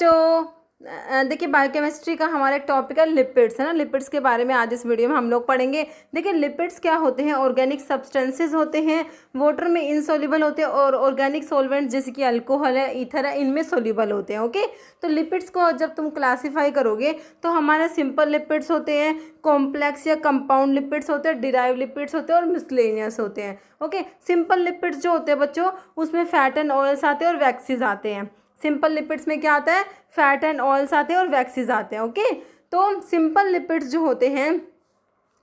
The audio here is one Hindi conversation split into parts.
बच्चों, देखिए बायोकेमिस्ट्री का हमारा एक टॉपिक है लिपिड्स, है ना। लिपिड्स के बारे में आज इस वीडियो में हम लोग पढ़ेंगे। देखिए लिपिड्स क्या होते हैं, ऑर्गेनिक सब्सटेंसेस होते हैं, वाटर में इनसोल्यूबल होते हैं और ऑर्गेनिक सॉल्वेंट जैसे कि अल्कोहल है, ईथर है, इनमें सोल्यूबल होते हैं। ओके, तो लिपिड्स को जब तुम क्लासीफाई करोगे तो हमारे सिंपल लिपिड्स होते हैं, कॉम्प्लेक्स या कंपाउंड लिपिड्स होते हैं, डिराइव लिपिड्स होते हैं और मिसलेनियस होते हैं। ओके, सिंपल लिपिड्स जो होते हैं बच्चों उसमें फैट एंड ऑयल्स आते हैं और वैक्सीज आते हैं। सिंपल लिपिड्स में क्या आता है, फैट एंड ऑयल्स आते हैं और वैक्सीज आते हैं। ओके, तो सिंपल लिपिड्स जो होते हैं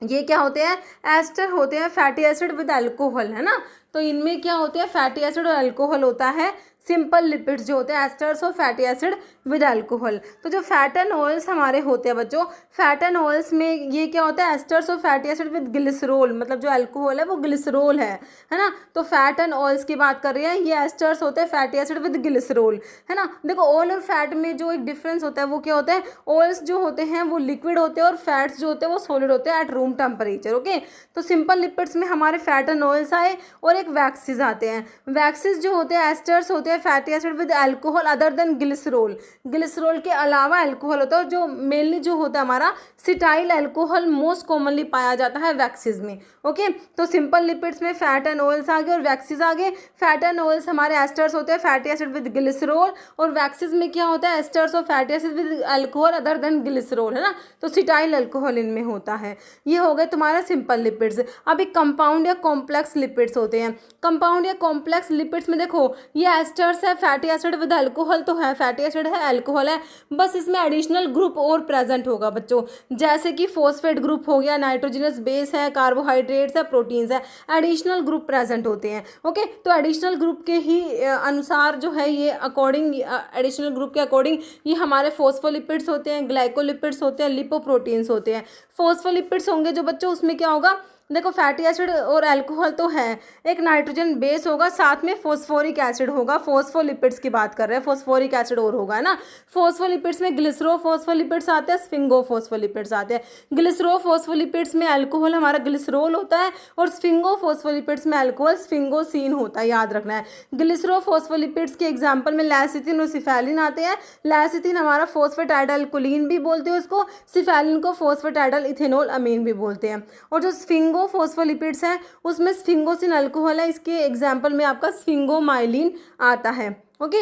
ये क्या होते हैं, एस्टर होते हैं, फैटी एसिड विद अल्कोहल, है ना। तो इनमें क्या होते हैं, फैटी एसिड और अल्कोहल होता है। सिंपल लिपिड्स जो होते हैं एस्टर्स और फैटी एसिड विद अल्कोहल। तो जो फैट एंड ऑयल्स हमारे होते हैं बच्चों, फैट एंड ऑयल्स में ये क्या होता है, एस्टर्स और फैटी एसिड विद ग्लिसरॉल, मतलब जो अल्कोहल है वो ग्लिसरॉल है ना। तो फैट एंड ऑयल्स की बात कर रहे हैं, ये एस्टर्स होते हैं, फैटी एसिड विद ग्लिसरॉल, है ना। देखो ऑयल और फैट में जो एक डिफरेंस होता है वो क्या होता है, ऑयल्स जो होते हैं वो लिक्विड होते हैं और फैट्स जो होते हैं वो सॉलिड होते हैं एट रूम टेम्परेचर। ओके, तो सिंपल लिपिड्स में हमारे फैट एंड ऑयल्स आए और एक वैक्सीज आते हैं। वैक्सीज जो होते हैं एस्टर्स होते हैं, fatty acid with alcohol other than glycerol, glycerol के अलावा अल्कोहल होता है, और जो मेनली जो होता है हमारा सिटाइल अल्कोहल मोस्ट कॉमनली पाया जाता है वैक्सीज में। ओके, तो सिंपल लिपिड्स में फैट एंड ऑयल्स आ गए और वैक्सीज आ गए। फैट एंड ऑयल्स हमारे एस्टर्स होते हैं, फैटी एसिड विद ग्लिसरॉल, और वैक्सीज में क्या होता है, एस्टर्स और fatty acid with alcohol other than glycerol, है ना। तो सिटाइल अल्कोहल इनमें होता है। ये हो गए तुम्हारा सिंपल लिपिड्स। अब एक कंपाउंड या कॉम्प्लेक्स लिपिड्स होते हैं। कंपाउंड या कॉम्प्लेक्स लिपिड्स में देखो ये एस्टर्स है, फैटी एसिड विद अल्कोहल तो है, फैटी एसिड है, अल्कोहल है, बस इसमें एडिशनल ग्रुप और प्रेजेंट होगा बच्चों, जैसे कि फॉस्फेट ग्रुप हो गया, नाइट्रोजनस बेस है, कार्बोहाइड्रेट्स है, प्रोटीन्स है, एडिशनल ग्रुप प्रेजेंट होते हैं। ओके, तो एडिशनल ग्रुप के ही अनुसार जो है ये अकॉर्डिंग, एडिशनल ग्रुप के अकॉर्डिंग ये हमारे फॉस्फोलिपिड्स होते हैं, ग्लाइकोलिपिड्स होते हैं, लिपोप्रोटीन्स होते हैं। फॉस्फोलिपिड्स होंगे जो बच्चों उसमें क्या होगा, देखो फैटी एसिड और अल्कोहल तो है, एक नाइट्रोजन बेस होगा, साथ में फॉस्फोरिक एसिड होगा। फॉस्फोलिपिड्स की बात कर रहे हैं, फॉस्फोरिक एसिड और होगा, है ना। फॉस्फोलिपिड्स में ग्लिसरोफॉस्फोलिपिड्स आते हैं, स्फिंगोफॉस्फोलिपिड्स आते हैं। ग्लिसरोफॉस्फोलिपिड्स में अल्कोहल हमारा ग्लिसरॉल होता है और स्फिंगोफॉस्फोलिपिड्स में अल्कोहल स्फिंगोसिन होता है, याद रखना है। ग्लिसरोफॉस्फोलिपिड्स के एग्जाम्पल में लैसिथिन और सिफेलिन आते हैं। लैसिथिन हमारा फॉस्फेटाइडल कोलिन भी बोलते हैं उसको, सिफेलिन को फॉस्फेटाइडल इथेनॉल अमीन भी बोलते हैं। और जो स्फिंगोफॉस्फोलिपिड्स हैं उसमें स्फिंगोसिन अल्कोहल है, इसके एग्जाम्पल में आपका स्फिंगोमाइलिन आता है। ओके,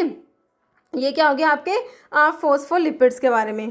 ये क्या हो गया आपके फॉस्फोलिपिड्स के बारे में।